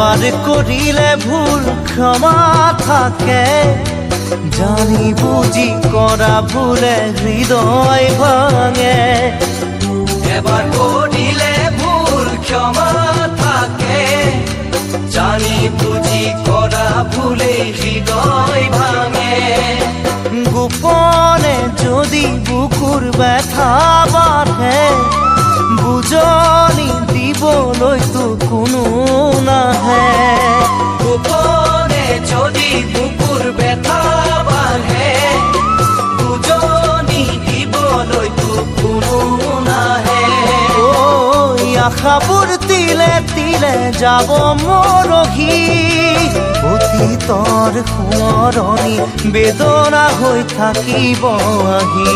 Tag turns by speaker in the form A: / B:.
A: এবাৰ কৰিলে ভুল ক্ষমা থাকে, জানি বুজি কৰা ভুলে হৃদয় ভাঙে।
B: এবাৰ কৰিলে ভুল ক্ষমা থাকে, জানি বুজি কৰা ভুলে হৃদয় ভাঙে।
A: গোপনে যদি বুকুৰ ব্যথা বাঢ়ে, বুজনি দিবলৈতো কোনো নাহে।
B: গোপনে যদি বুকুৰ ব্যথা বাঢ়ে, বুজনি দিবলৈতো কোনো নাহে।
A: আশাবোৰ তিলে তিলে যাব মৰহি, অতীতৰ সোঁৱৰণি বেদনা হৈ থাকিব আহি।